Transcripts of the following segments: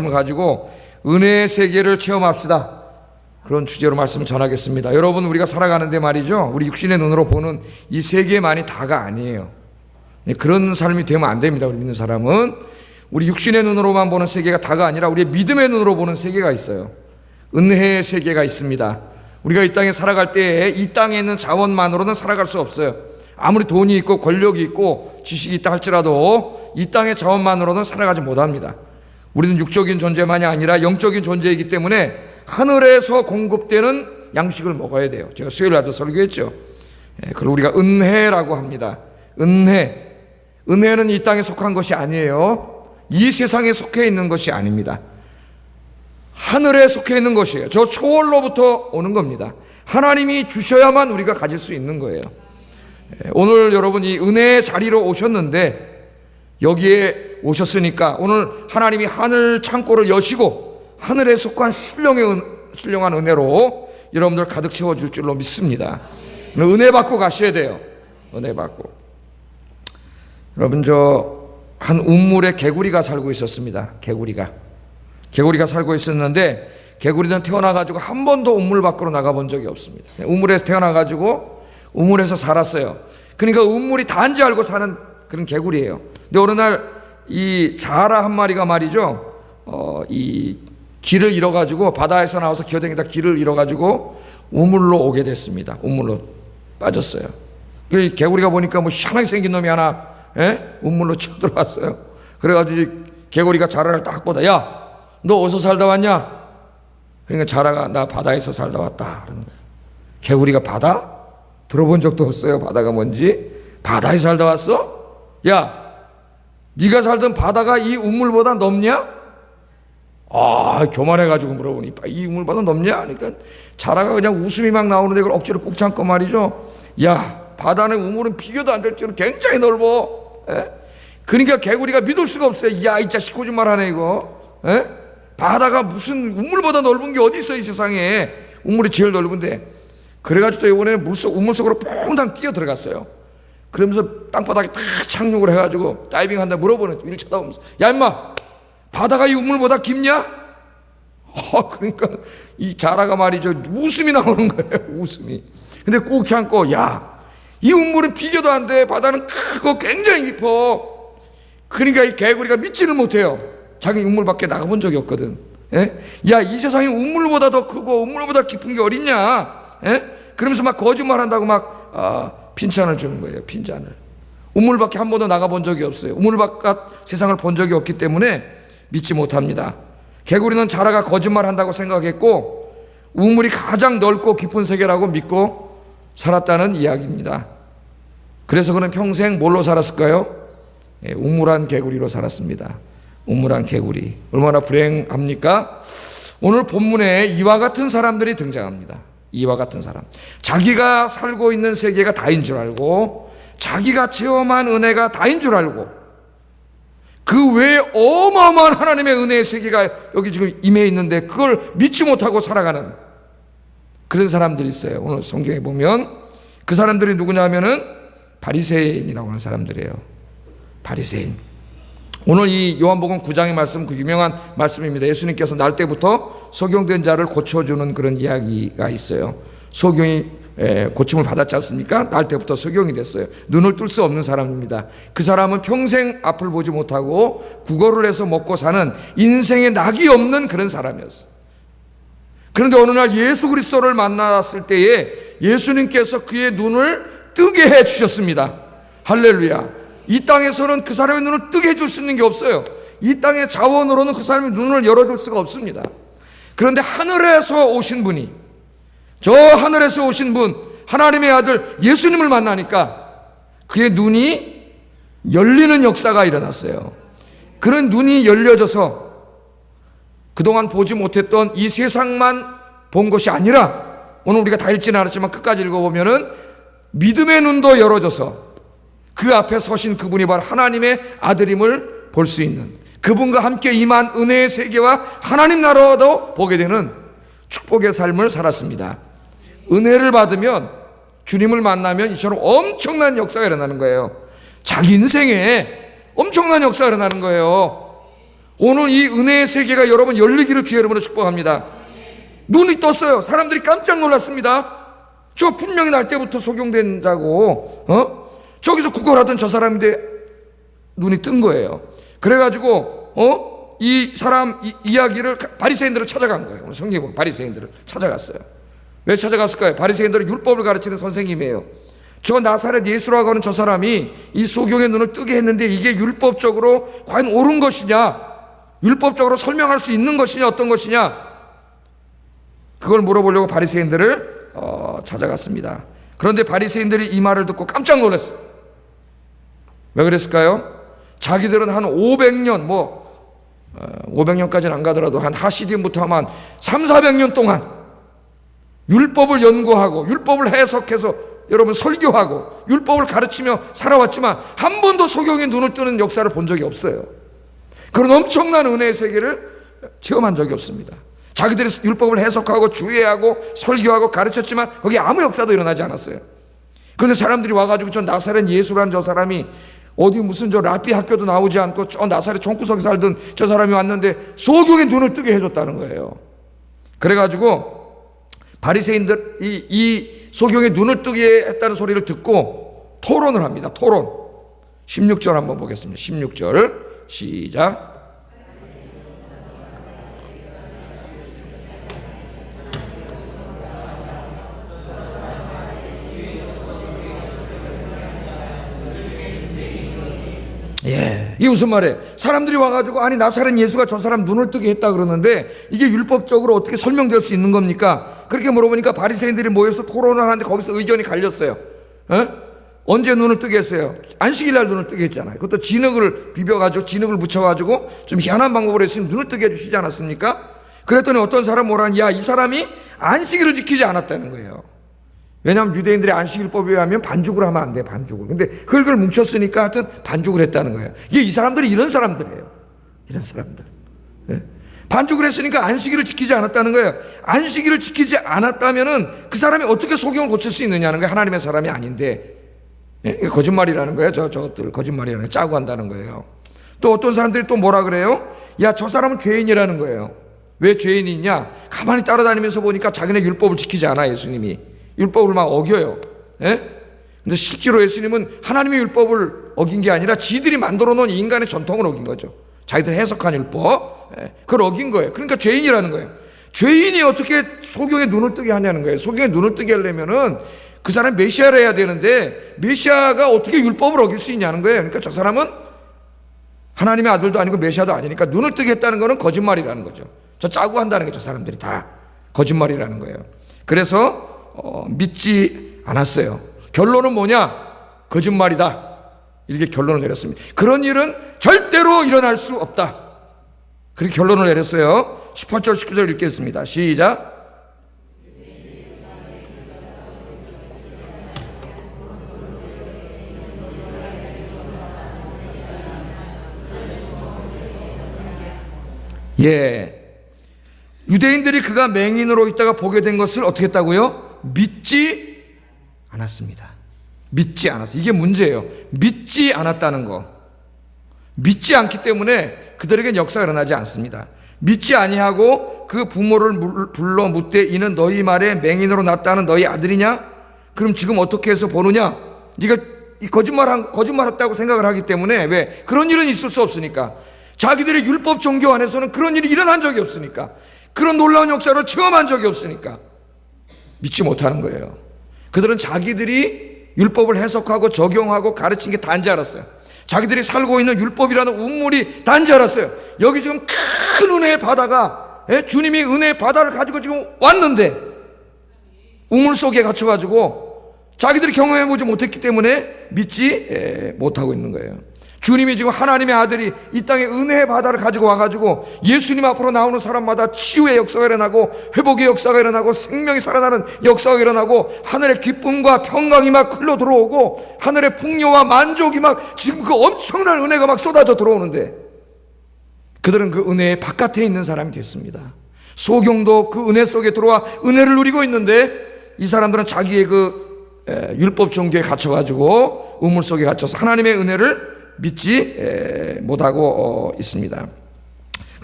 말씀을 가지고 은혜의 세계를 체험합시다. 그런 주제로 말씀을 전하겠습니다. 여러분, 우리가 살아가는데 말이죠, 우리 육신의 눈으로 보는 이 세계만이 다가 아니에요. 그런 삶이 되면 안 됩니다. 우리 믿는 사람은 우리 육신의 눈으로만 보는 세계가 다가 아니라 우리의 믿음의 눈으로 보는 세계가 있어요. 은혜의 세계가 있습니다. 우리가 이 땅에 살아갈 때 이 땅에 있는 자원만으로는 살아갈 수 없어요. 아무리 돈이 있고 권력이 있고 지식이 있다 할지라도 이 땅의 자원만으로는 살아가지 못합니다. 우리는 육적인 존재만이 아니라 영적인 존재이기 때문에 하늘에서 공급되는 양식을 먹어야 돼요. 제가 수요일 날도 설교했죠. 그걸 우리가 은혜라고 합니다. 은혜는 이 땅에 속한 것이 아니에요. 이 세상에 속해 있는 것이 아닙니다. 하늘에 속해 있는 것이에요. 저 초월로부터 오는 겁니다. 하나님이 주셔야만 우리가 가질 수 있는 거예요. 오늘 여러분 이 은혜의 자리로 오셨는데, 여기에 오셨으니까 오늘 하나님이 하늘 창고를 여시고 하늘에 속한 신령한 은혜로 여러분들 가득 채워줄 줄로 믿습니다. 은혜 받고 가셔야 돼요. 은혜 받고. 여러분, 한 우물에 개구리가 살고 있었습니다. 개구리가 살고 있었는데, 개구리는 태어나가지고 한 번도 우물 밖으로 나가본 적이 없습니다. 우물에서 태어나가지고 우물에서 살았어요. 그러니까 우물이 단지 알고 사는 그런 개구리예요. 근데 어느 날 이 자라 한 마리가 말이죠, 이 길을 잃어가지고 바다에서 나와서 기어다니다 길을 잃어가지고 우물로 오게 됐습니다. 우물로 빠졌어요. 그 개구리가 보니까 뭐 희한하게 생긴 놈이 하나 우물로 쳐들어왔어요. 그래가지고 개구리가 자라를 딱 보다, 야, 너 어디서 살다 왔냐? 그러니까 자라가 나 바다에서 살다 왔다 그러는 거예요. 개구리가 바다? 들어본 적도 없어요. 바다가 뭔지. 바다에 살다 왔어? 야, 네가 살던 바다가 이 우물보다 넓냐? 교만해가지고 물어보니 이 우물보다 넓냐? 그러니까 자라가 그냥 웃음이 막 나오는데 그걸 억지로 꾹 참고 말이죠. 야, 바다는 우물은 비교도 안 될 줄은 굉장히 넓어. 그러니까 개구리가 믿을 수가 없어요. 야, 이 자식 거짓말하네 이거. 바다가 무슨 우물보다 넓은 게 어디 있어 이 세상에. 우물이 제일 넓은데. 그래가지고 또 이번에는 우물 속으로 퐁당 뛰어 들어갔어요. 그러면서 땅바닥에 탁 착륙을 해가지고 다이빙 한다 물어보는, 위를 쳐다보면서, 야 임마, 바다가 이 우물보다 깊냐? 그러니까 이 자라가 말이죠, 웃음이 나오는 거예요. 웃음이. 근데 꾹 참고, 야, 이 우물은 비교도 안 돼. 바다는 크고 굉장히 깊어. 그러니까 이 개구리가 믿지를 못해요. 자기 우물밖에 나가본 적이 없거든. 야, 이 세상에 우물보다 더 크고 우물보다 깊은 게 어딨냐? 그러면서 막 거짓말한다고 막 핀잔을 주는 거예요. 핀잔을. 우물밖에 한 번도 나가본 적이 없어요. 우물 바깥 세상을 본 적이 없기 때문에 믿지 못합니다. 개구리는 자라가 거짓말한다고 생각했고 우물이 가장 넓고 깊은 세계라고 믿고 살았다는 이야기입니다. 그래서 그는 평생 뭘로 살았을까요? 우물한 개구리로 살았습니다. 우물한 개구리. 얼마나 불행합니까? 오늘 본문에 이와 같은 사람들이 등장합니다. 이와 같은 사람. 자기가 살고 있는 세계가 다인 줄 알고, 자기가 체험한 은혜가 다인 줄 알고, 그 외에 어마어마한 하나님의 은혜의 세계가 여기 지금 임해 있는데 그걸 믿지 못하고 살아가는 그런 사람들이 있어요. 오늘 성경에 보면 그 사람들이 누구냐면은 바리새인이라고 하는 사람들이에요. 바리새인. 오늘 이 요한복음 9장의 말씀, 그 유명한 말씀입니다. 예수님께서 날 때부터 소경된 자를 고쳐주는 그런 이야기가 있어요. 소경이 고침을 받았지 않습니까? 날 때부터 소경이 됐어요. 눈을 뜰 수 없는 사람입니다. 그 사람은 평생 앞을 보지 못하고 구걸을 해서 먹고 사는 인생에 낙이 없는 그런 사람이었어요. 그런데 어느 날 예수 그리스도를 만났을 때에 예수님께서 그의 눈을 뜨게 해 주셨습니다. 할렐루야. 이 땅에서는 그 사람의 눈을 뜨게 해줄 수 있는 게 없어요. 이 땅의 자원으로는 그 사람의 눈을 열어줄 수가 없습니다. 그런데 하늘에서 오신 분이, 저 하늘에서 오신 분, 하나님의 아들 예수님을 만나니까 그의 눈이 열리는 역사가 일어났어요. 그런 눈이 열려져서 그동안 보지 못했던 이 세상만 본 것이 아니라, 오늘 우리가 다 읽지는 않았지만 끝까지 읽어보면은 믿음의 눈도 열어져서 그 앞에 서신 그분이 바로 하나님의 아들임을 볼 수 있는, 그분과 함께 임한 은혜의 세계와 하나님 나라도 보게 되는 축복의 삶을 살았습니다. 은혜를 받으면, 주님을 만나면 이처럼 엄청난 역사가 일어나는 거예요. 자기 인생에 엄청난 역사가 일어나는 거예요. 오늘 이 은혜의 세계가 여러분 열리기를 주의 이름으로 축복합니다. 눈이 떴어요. 사람들이 깜짝 놀랐습니다. 저 분명히 날 때부터 속용된다고 저기서 구걸하던 저 사람인데 눈이 뜬 거예요. 그래가지고 이 사람 이야기를 바리새인들을 찾아간 거예요. 오늘 성경에 보면 바리새인들을 찾아갔어요. 왜 찾아갔을까요? 바리새인들은 율법을 가르치는 선생님이에요. 저 나사렛 예수라고 하는 저 사람이 이 소경의 눈을 뜨게 했는데 이게 율법적으로 과연 옳은 것이냐, 율법적으로 설명할 수 있는 것이냐, 어떤 것이냐, 그걸 물어보려고 바리새인들을 찾아갔습니다. 그런데 바리새인들이 이 말을 듣고 깜짝 놀랐어요. 왜 그랬을까요? 자기들은 한 500년 500년까지는 안 가더라도 한 하시딘부터 하면 300~400년 동안 율법을 연구하고 율법을 해석해서 여러분 설교하고 율법을 가르치며 살아왔지만 한 번도 소경의 눈을 뜨는 역사를 본 적이 없어요. 그런 엄청난 은혜의 세계를 체험한 적이 없습니다. 자기들이 율법을 해석하고 주의하고 설교하고 가르쳤지만 거기에 아무 역사도 일어나지 않았어요. 그런데 사람들이 와가지고 저 나사렛 예수라는 저 사람이 어디 무슨 저 라삐 학교도 나오지 않고 저 나사렛 종구석에 살던 저 사람이 왔는데 소경의 눈을 뜨게 해줬다는 거예요. 그래가지고 바리새인들 이 소경의 눈을 뜨게 했다는 소리를 듣고 토론을 합니다. 토론. 16절 한번 보겠습니다. 16절 시작. 예, 이게 무슨 말이에요? 사람들이 와가지고 아니 나사렛 예수가 저 사람 눈을 뜨게 했다 그러는데 이게 율법적으로 어떻게 설명될 수 있는 겁니까? 그렇게 물어보니까 바리새인들이 모여서 토론을 하는데 거기서 의견이 갈렸어요. 언제 눈을 뜨게 했어요? 안식일 날 눈을 뜨게 했잖아요. 그것도 진흙을 비벼가지고 진흙을 묻혀가지고 좀 희한한 방법으로 했으면 눈을 뜨게 해주시지 않았습니까? 그랬더니 어떤 사람 뭐라니, 야, 이 사람이 안식일을 지키지 않았다는 거예요. 왜냐하면 유대인들의 안식일법에 의하면 반죽을 하면 안 돼, 반죽을. 근데 흙을 뭉쳤으니까 하여튼 반죽을 했다는 거예요. 이게 이 사람들이 이런 사람들이에요. 이런 사람들. 예? 반죽을 했으니까 안식일을 지키지 않았다는 거예요. 안식일을 지키지 않았다면은 그 사람이 어떻게 소경을 고칠 수 있느냐는 거예요. 하나님의 사람이 아닌데. 예? 거짓말이라는 거예요. 저것들 거짓말이라는 거예요. 짜고 한다는 거예요. 또 어떤 사람들이 또 뭐라 그래요? 야, 저 사람은 죄인이라는 거예요. 왜 죄인이냐? 가만히 따라다니면서 보니까 자기네 율법을 지키지 않아, 예수님이. 율법을 막 어겨요. 예? 근데 실제로 예수님은 하나님의 율법을 어긴 게 아니라 지들이 만들어 놓은 인간의 전통을 어긴 거죠. 자기들 해석한 율법. 예? 그걸 어긴 거예요. 그러니까 죄인이라는 거예요. 죄인이 어떻게 소경의 눈을 뜨게 하냐는 거예요. 소경의 눈을 뜨게 하려면은 그 사람이 메시아를 해야 되는데 메시아가 어떻게 율법을 어길 수 있냐는 거예요. 그러니까 저 사람은 하나님의 아들도 아니고 메시아도 아니니까 눈을 뜨게 했다는 거는 거짓말이라는 거죠. 저 짜고 한다는 게 저 사람들이 다 거짓말이라는 거예요. 그래서 믿지 않았어요. 결론은 뭐냐? 거짓말이다. 이렇게 결론을 내렸습니다. 그런 일은 절대로 일어날 수 없다. 그렇게 결론을 내렸어요. 18절 19절 읽겠습니다. 시작. 예. 유대인들이 그가 맹인으로 있다가 보게 된 것을 어떻게 했다고요? 믿지 않았습니다. 믿지 않았어요. 이게 문제예요. 믿지 않았다는 거. 믿지 않기 때문에 그들에겐 역사가 일어나지 않습니다. 믿지 아니하고 그 부모를 불러 묻되 이는 너희 말에 맹인으로 났다는 너희 아들이냐? 그럼 지금 어떻게 해서 보느냐? 네가 거짓말했다고 생각을 하기 때문에. 왜? 그런 일은 있을 수 없으니까. 자기들의 율법 종교 안에서는 그런 일이 일어난 적이 없으니까. 그런 놀라운 역사를 체험한 적이 없으니까 믿지 못하는 거예요. 그들은 자기들이 율법을 해석하고 적용하고 가르친 게 단지 알았어요. 자기들이 살고 있는 율법이라는 우물이 단지 알았어요. 여기 지금 큰 은혜의 바다가, 주님이 은혜의 바다를 가지고 지금 왔는데 우물 속에 갇혀가지고 자기들이 경험해보지 못했기 때문에 믿지 못하고 있는 거예요. 주님이 지금 하나님의 아들이 이 땅에 은혜의 바다를 가지고 와가지고 예수님 앞으로 나오는 사람마다 치유의 역사가 일어나고 회복의 역사가 일어나고 생명이 살아나는 역사가 일어나고 하늘의 기쁨과 평강이 막 흘러 들어오고 하늘의 풍요와 만족이 막 지금 그 엄청난 은혜가 막 쏟아져 들어오는데 그들은 그 은혜의 바깥에 있는 사람이 됐습니다. 소경도 그 은혜 속에 들어와 은혜를 누리고 있는데 이 사람들은 자기의 그 율법 종교에 갇혀가지고 우물 속에 갇혀서 하나님의 은혜를 믿지 못하고 있습니다.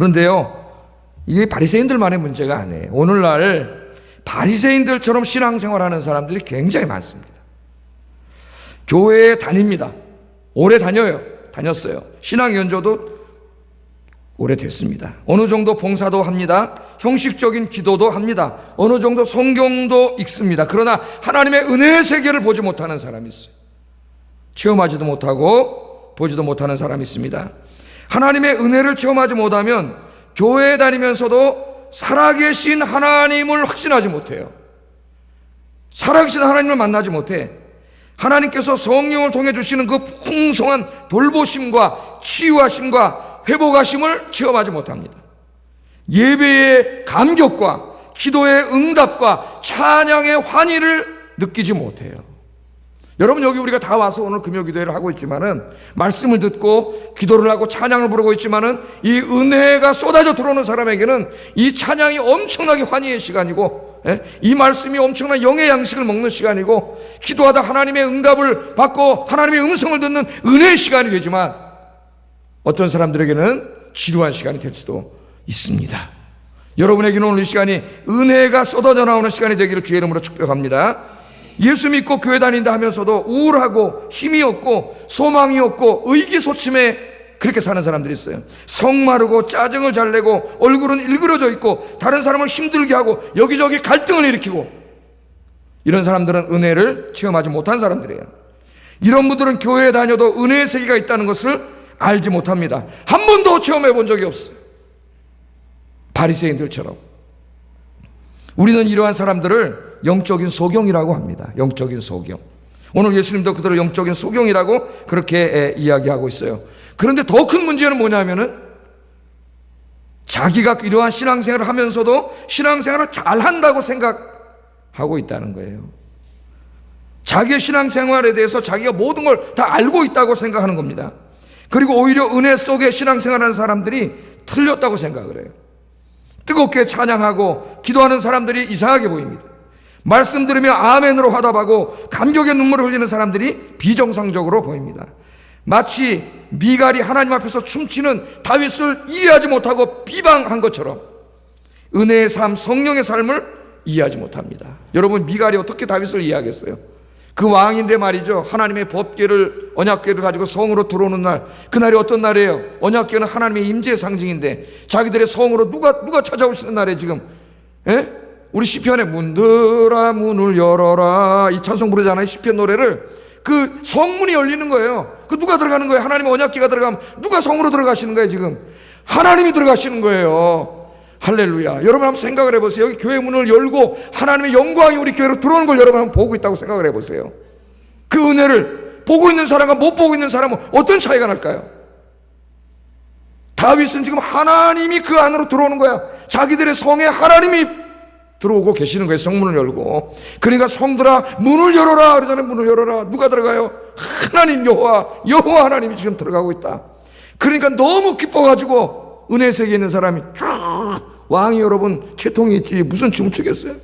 그런데요, 이게 바리새인들만의 문제가 아니에요. 오늘날 바리새인들처럼 신앙생활하는 사람들이 굉장히 많습니다. 교회에 다닙니다. 오래 다녔어요. 신앙 연조도 오래됐습니다. 어느 정도 봉사도 합니다. 형식적인 기도도 합니다. 어느 정도 성경도 읽습니다. 그러나 하나님의 은혜의 세계를 보지 못하는 사람이 있어요. 체험하지도 못하고 보지도 못하는 사람이 있습니다. 하나님의 은혜를 체험하지 못하면 교회에 다니면서도 살아계신 하나님을 확신하지 못해요. 살아계신 하나님을 만나지 못해. 하나님께서 성령을 통해 주시는 그 풍성한 돌보심과 치유하심과 회복하심을 체험하지 못합니다. 예배의 감격과 기도의 응답과 찬양의 환희를 느끼지 못해요. 여러분, 여기 우리가 다 와서 오늘 금요기도회를 하고 있지만은, 말씀을 듣고 기도를 하고 찬양을 부르고 있지만은, 이 은혜가 쏟아져 들어오는 사람에게는 이 찬양이 엄청나게 환희의 시간이고, 이 말씀이 엄청난 영의 양식을 먹는 시간이고, 기도하다 하나님의 응답을 받고 하나님의 음성을 듣는 은혜의 시간이 되지만, 어떤 사람들에게는 지루한 시간이 될 수도 있습니다. 여러분에게는 오늘 이 시간이 은혜가 쏟아져 나오는 시간이 되기를 주의 이름으로 축복합니다. 예수 믿고 교회 다닌다 하면서도 우울하고 힘이 없고 소망이 없고 의기소침해 그렇게 사는 사람들이 있어요. 성마르고 짜증을 잘 내고 얼굴은 일그러져 있고 다른 사람을 힘들게 하고 여기저기 갈등을 일으키고, 이런 사람들은 은혜를 체험하지 못한 사람들이에요. 이런 분들은 교회에 다녀도 은혜의 세계가 있다는 것을 알지 못합니다. 한 번도 체험해 본 적이 없어요. 바리새인들처럼. 우리는 이러한 사람들을 영적인 소경이라고 합니다. 영적인 소경. 오늘 예수님도 그들을 영적인 소경이라고 그렇게 이야기하고 있어요. 그런데 더 큰 문제는 뭐냐면은, 자기가 이러한 신앙생활을 하면서도 신앙생활을 잘한다고 생각하고 있다는 거예요. 자기의 신앙생활에 대해서 자기가 모든 걸 다 알고 있다고 생각하는 겁니다. 그리고 오히려 은혜 속에 신앙생활하는 사람들이 틀렸다고 생각을 해요. 뜨겁게 찬양하고 기도하는 사람들이 이상하게 보입니다. 말씀 들으며 아멘으로 화답하고 감격의 눈물을 흘리는 사람들이 비정상적으로 보입니다. 마치 미갈이 하나님 앞에서 춤추는 다윗을 이해하지 못하고 비방한 것처럼 은혜의 삶, 성령의 삶을 이해하지 못합니다. 여러분, 미갈이 어떻게 다윗을 이해하겠어요? 그 왕인데 말이죠, 하나님의 법궤를, 언약궤를 가지고 성으로 들어오는 날, 그날이 어떤 날이에요? 언약궤는 하나님의 임재의 상징인데 자기들의 성으로 누가 찾아오시는 날에 지금, 우리 시편에 문들아 문을 열어라, 이 찬송 부르잖아요. 시편 노래를. 그 성문이 열리는 거예요. 그 누가 들어가는 거예요? 하나님의 언약궤가 들어가면 누가 성으로 들어가시는 거예요? 지금 하나님이 들어가시는 거예요. 할렐루야. 여러분 한번 생각을 해보세요. 여기 교회 문을 열고 하나님의 영광이 우리 교회로 들어오는 걸 여러분 한번 보고 있다고 생각을 해보세요. 그 은혜를 보고 있는 사람과 못 보고 있는 사람은 어떤 차이가 날까요? 다윗은 지금 하나님이 그 안으로 들어오는 거야. 자기들의 성에 하나님이 들어오고 계시는 거예요. 성문을 열고. 그러니까 성들아 문을 열어라 그러잖아요. 문을 열어라. 누가 들어가요? 하나님, 여호와 하나님이 지금 들어가고 있다. 그러니까 너무 기뻐가지고 은혜 세계에 있는 사람이 쫙, 왕이 여러분 채통이 있지 무슨 춤을 추겠어요?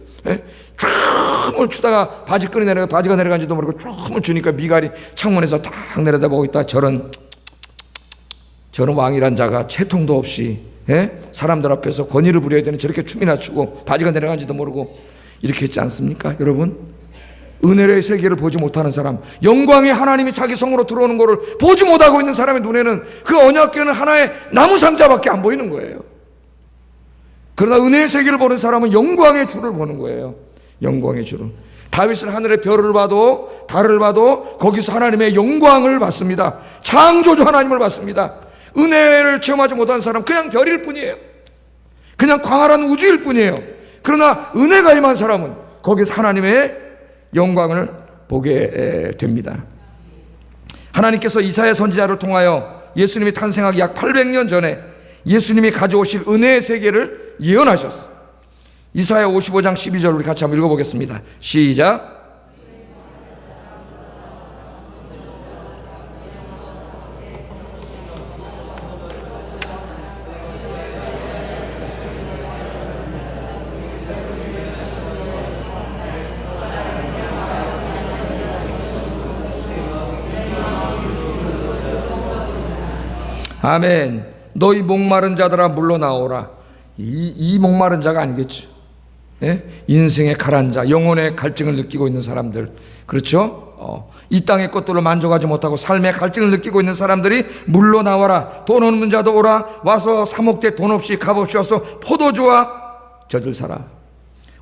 춤을 추다가 바지끈이 내려가, 바지가 내려간지도 모르고 춤을 추니까 미갈이 창문에서 탁 내려다보고 있다. 저런 왕이란 자가 채통도 없이 사람들 앞에서 권위를 부려야 되는 저렇게 춤이나 추고 바지가 내려간지도 모르고 이렇게 했지 않습니까? 여러분, 은혜의 세계를 보지 못하는 사람, 영광의 하나님이 자기 성으로 들어오는 것을 보지 못하고 있는 사람의 눈에는 그 언약궤는 하나의 나무 상자밖에 안 보이는 거예요. 그러나 은혜의 세계를 보는 사람은 영광의 주를 보는 거예요. 영광의 주를. 다윗은 하늘의 별을 봐도 달을 봐도 거기서 하나님의 영광을 봤습니다. 창조주 하나님을 봤습니다. 은혜를 체험하지 못한 사람 그냥 별일 뿐이에요. 그냥 광활한 우주일 뿐이에요. 그러나 은혜가 임한 사람은 거기서 하나님의 영광을 보게 됩니다. 하나님께서 이사야 선지자를 통하여 예수님이 탄생하기 약 800년 전에 예수님이 가져오실 은혜의 세계를 예언하셨어요. 이사야 55장 12절 우리 같이 한번 읽어보겠습니다. 시작. 아멘. 너희 목마른 자들아 물러나오라. 이 목마른 자가 아니겠죠. 예? 인생의 가라앉아 영혼의 갈증을 느끼고 있는 사람들, 그렇죠? 이 땅의 것들을 만족하지 못하고 삶의 갈증을 느끼고 있는 사람들이 물러나와라. 돈 없는 자도 오라. 와서 사목대 돈 없이 값없이 와서 포도주와 젖을 사라.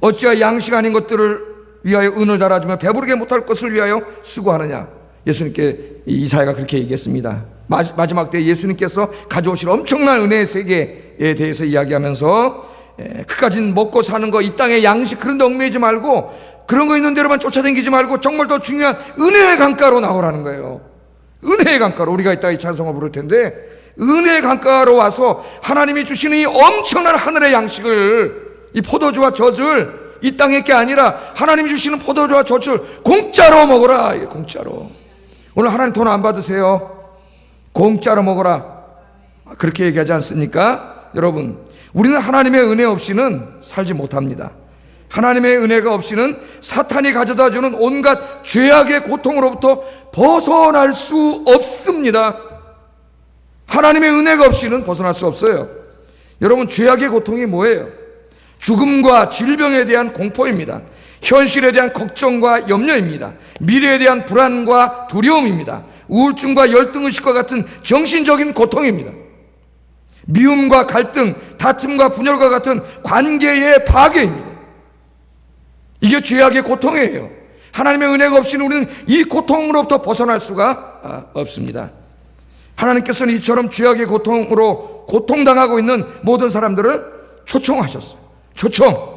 어찌하여 양식 아닌 것들을 위하여 은을 달아주며 배부르게 못할 것을 위하여 수고하느냐. 예수님께 이사야가 그렇게 얘기했습니다. 마지막 때 예수님께서 가져오실 엄청난 은혜의 세계에 대해서 이야기하면서 그까진 먹고 사는 거, 이 땅의 양식 그런 데 얽매이지 말고 그런 거 있는 대로만 쫓아다니지 말고 정말 더 중요한 은혜의 강가로 나오라는 거예요. 은혜의 강가로. 우리가 이따 이 찬송을 부를 텐데 은혜의 강가로 와서 하나님이 주시는 이 엄청난 하늘의 양식을, 이 포도주와 젖을 이 땅의 게 아니라 하나님이 주시는 포도주와 젖을 공짜로 먹어라. 이게 공짜로. 오늘 하나님 돈 안 받으세요. 공짜로 먹어라. 그렇게 얘기하지 않습니까? 여러분, 우리는 하나님의 은혜 없이는 살지 못합니다. 하나님의 은혜가 없이는 사탄이 가져다 주는 온갖 죄악의 고통으로부터 벗어날 수 없습니다. 하나님의 은혜가 없이는 벗어날 수 없어요. 여러분, 죄악의 고통이 뭐예요? 죽음과 질병에 대한 공포입니다. 현실에 대한 걱정과 염려입니다. 미래에 대한 불안과 두려움입니다. 우울증과 열등의식과 같은 정신적인 고통입니다. 미움과 갈등, 다툼과 분열과 같은 관계의 파괴입니다. 이게 죄악의 고통이에요. 하나님의 은혜가 없이는 우리는 이 고통으로부터 벗어날 수가 없습니다. 하나님께서는 이처럼 죄악의 고통으로 고통당하고 있는 모든 사람들을 초청하셨어요. 초청.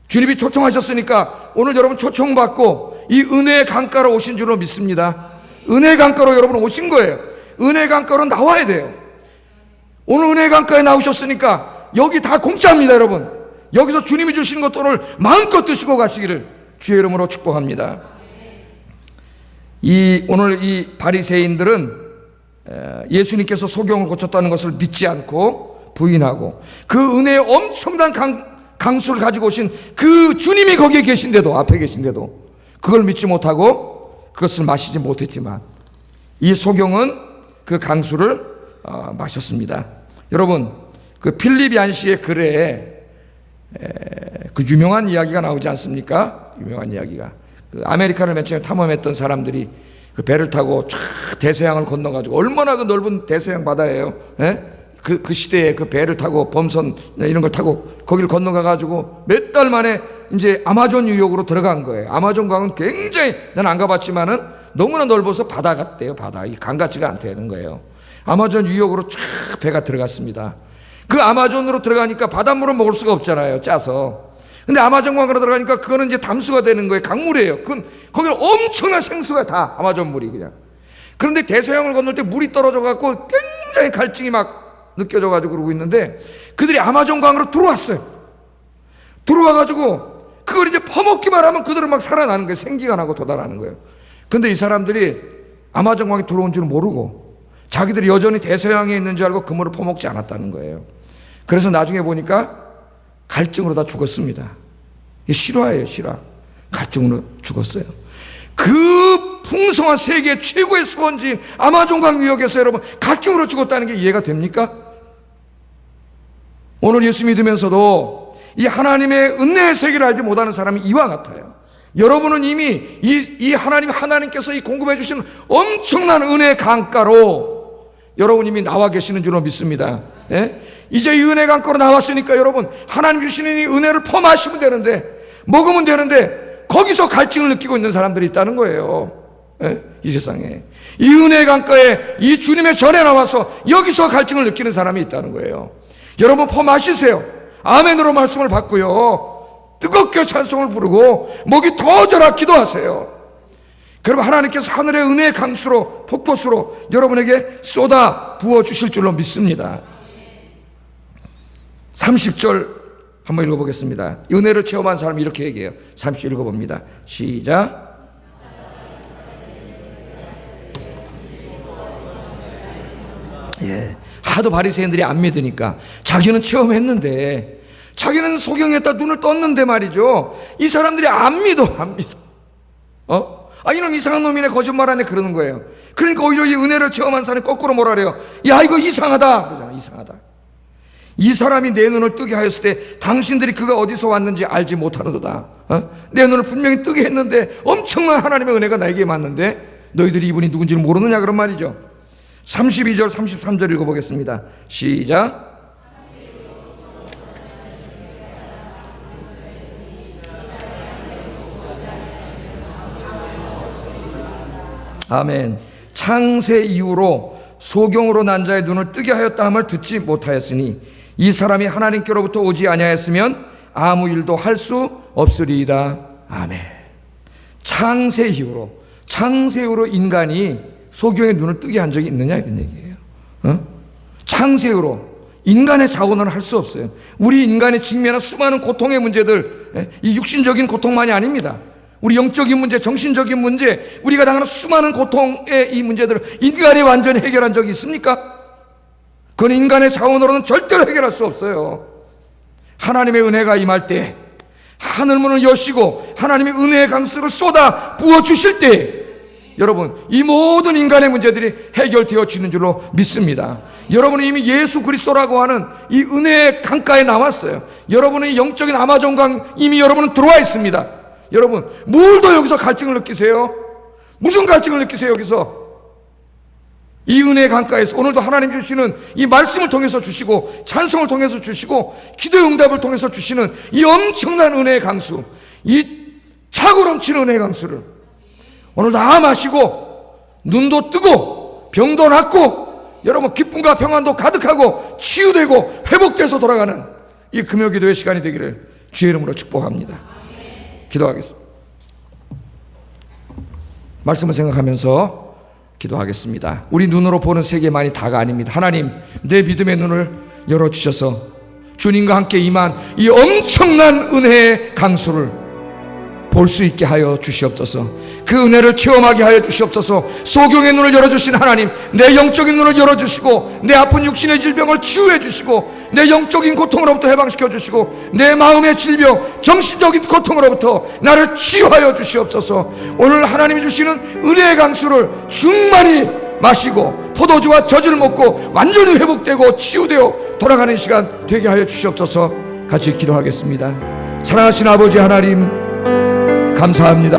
주님이 초청하셨으니까 오늘 여러분 초청받고 이 은혜의 강가로 오신 줄로 믿습니다. 은혜의 강가로 여러분 오신 거예요. 은혜의 강가로 나와야 돼요. 오늘 은혜의 강가에 나오셨으니까 여기 다 공짜입니다. 여러분, 여기서 주님이 주시는 것들을 마음껏 드시고 가시기를 주의 이름으로 축복합니다. 오늘 이 바리새인들은 예수님께서 소경을 고쳤다는 것을 믿지 않고 부인하고 그 은혜의 엄청난 강수를 가지고 오신 그 주님이 거기에 계신데도, 앞에 계신데도 그걸 믿지 못하고 그것을 마시지 못했지만 이 소경은 그 강수를 마셨습니다. 여러분, 그 필립 얀시의 글에 그 유명한 이야기가 나오지 않습니까? 유명한 이야기가, 그 아메리카를 맨 처음에 탐험했던 사람들이 그 배를 타고 쫙 대서양을 건너가지고, 얼마나 그 넓은 대서양 바다예요. 그 시대에 그 배를 타고 범선 이런 걸 타고 거기를 건너가가지고 몇 달 만에 이제 아마존 유역으로 들어간 거예요. 아마존 강은 굉장히, 난 안 가봤지만은 너무나 넓어서 바다 같대요. 바다. 이 강 같지가 않다는 거예요. 아마존 유역으로 쫙 배가 들어갔습니다. 그 아마존으로 들어가니까 바닷물은 먹을 수가 없잖아요. 짜서. 근데 아마존 강으로 들어가니까 그거는 이제 담수가 되는 거예요. 강물이에요. 거기는 엄청난 생수가 다 아마존 물이 그냥. 그런데 대서양을 건널 때 물이 떨어져 갖고 굉장히 갈증이 막 느껴져 가지고 그러고 있는데 그들이 아마존 강으로 들어왔어요. 들어와 가지고 그걸 이제 퍼먹기만 하면 그들은 막 살아나는 거예요. 생기가 나고 도달하는 거예요. 근데 이 사람들이 아마존 강에 들어온 줄 모르고 자기들이 여전히 대서양에 있는 줄 알고 그 물을 퍼먹지 않았다는 거예요. 그래서 나중에 보니까 갈증으로 다 죽었습니다. 이게 실화예요, 실화. 갈증으로 죽었어요. 그 풍성한 세계 최고의 수원지인 아마존강 유역에서 여러분 갈증으로 죽었다는 게 이해가 됩니까? 오늘 예수 믿으면서도 이 하나님의 은혜의 세계를 알지 못하는 사람이 이와 같아요. 여러분은 이미 이 하나님께서 이 공급해 주시는 엄청난 은혜의 강가로 여러분 이미 나와 계시는 줄로 믿습니다. 예? 이제 이 은혜 강가로 나왔으니까 여러분 하나님 주시는 이 은혜를 퍼마시면 되는데, 먹으면 되는데 거기서 갈증을 느끼고 있는 사람들이 있다는 거예요. 예? 이 세상에 이 은혜 강가에 이 주님의 전에 나와서 여기서 갈증을 느끼는 사람이 있다는 거예요. 여러분 퍼마시세요. 아멘으로 말씀을 받고요, 뜨겁게 찬송을 부르고 목이 터져라 기도하세요. 그럼 하나님께서 하늘의 은혜의 강수로, 폭포수로 여러분에게 쏟아 부어주실 줄로 믿습니다. 30절 한번 읽어보겠습니다. 은혜를 체험한 사람이 이렇게 얘기해요. 30절 읽어봅니다. 시작. 예, 하도 바리새인들이 안 믿으니까 자기는 체험했는데, 자기는 소경했다 눈을 떴는데 말이죠, 이 사람들이 안 믿어. 이놈 이상한 놈이네, 거짓말하네, 그러는 거예요. 그러니까 오히려 이 은혜를 체험한 사람이 거꾸로 뭐라 그래요? 야, 이거 이상하다 그러잖아. 이상하다. 이 사람이 내 눈을 뜨게 하였을 때 당신들이 그가 어디서 왔는지 알지 못하는도다. 내 눈을 분명히 뜨게 했는데 엄청난 하나님의 은혜가 나에게 임했는데 너희들이 이분이 누군지를 모르느냐, 그런 말이죠. 32절 33절 읽어보겠습니다. 시작. 아멘. 창세 이후로 소경으로 난 자의 눈을 뜨게 하였다 함을 듣지 못하였으니 이 사람이 하나님께로부터 오지 아니하였으면 아무 일도 할 수 없으리이다. 아멘. 창세 이후로 인간이 소경의 눈을 뜨게 한 적이 있느냐, 이런 얘기예요. 창세 이후로 인간의 자원으로는 할 수 없어요. 우리 인간이 직면한 수많은 고통의 문제들, 이 육신적인 고통만이 아닙니다. 우리 영적인 문제, 정신적인 문제, 우리가 당하는 수많은 고통의 이 문제들을 인간이 완전히 해결한 적이 있습니까? 그건 인간의 자원으로는 절대로 해결할 수 없어요. 하나님의 은혜가 임할 때, 하늘문을 여시고 하나님의 은혜의 강수를 쏟아 부어주실 때, 여러분, 이 모든 인간의 문제들이 해결되어지는 줄로 믿습니다. 여러분은 이미 예수 그리스도라고 하는 이 은혜의 강가에 나왔어요. 여러분의 영적인 아마존강 이미 여러분은 들어와 있습니다. 여러분, 뭘 더 여기서 갈증을 느끼세요? 무슨 갈증을 느끼세요, 여기서? 이 은혜의 강가에서 오늘도 하나님 주시는 이 말씀을 통해서 주시고, 찬송을 통해서 주시고, 기도의 응답을 통해서 주시는 이 엄청난 은혜의 강수, 이 차고 넘치는 은혜의 강수를 오늘 다 마시고, 눈도 뜨고, 병도 낫고, 여러분 기쁨과 평안도 가득하고, 치유되고, 회복돼서 돌아가는 이 금요 기도의 시간이 되기를 주의 이름으로 축복합니다. 기도하겠습니다. 말씀을 생각하면서 기도하겠습니다. 우리 눈으로 보는 세계만이 다가 아닙니다. 하나님, 내 믿음의 눈을 열어주셔서 주님과 함께 임한 이 엄청난 은혜의 강수를 볼 수 있게 하여 주시옵소서. 그 은혜를 체험하게 하여 주시옵소서. 소경의 눈을 열어주신 하나님, 내 영적인 눈을 열어주시고 내 아픈 육신의 질병을 치유해 주시고 내 영적인 고통으로부터 해방시켜 주시고 내 마음의 질병, 정신적인 고통으로부터 나를 치유하여 주시옵소서. 오늘 하나님이 주시는 은혜의 강수를 충만히 마시고 포도주와 젖을 먹고 완전히 회복되고 치유되어 돌아가는 시간 되게 하여 주시옵소서. 같이 기도하겠습니다. 사랑하신 아버지 하나님, 감사합니다.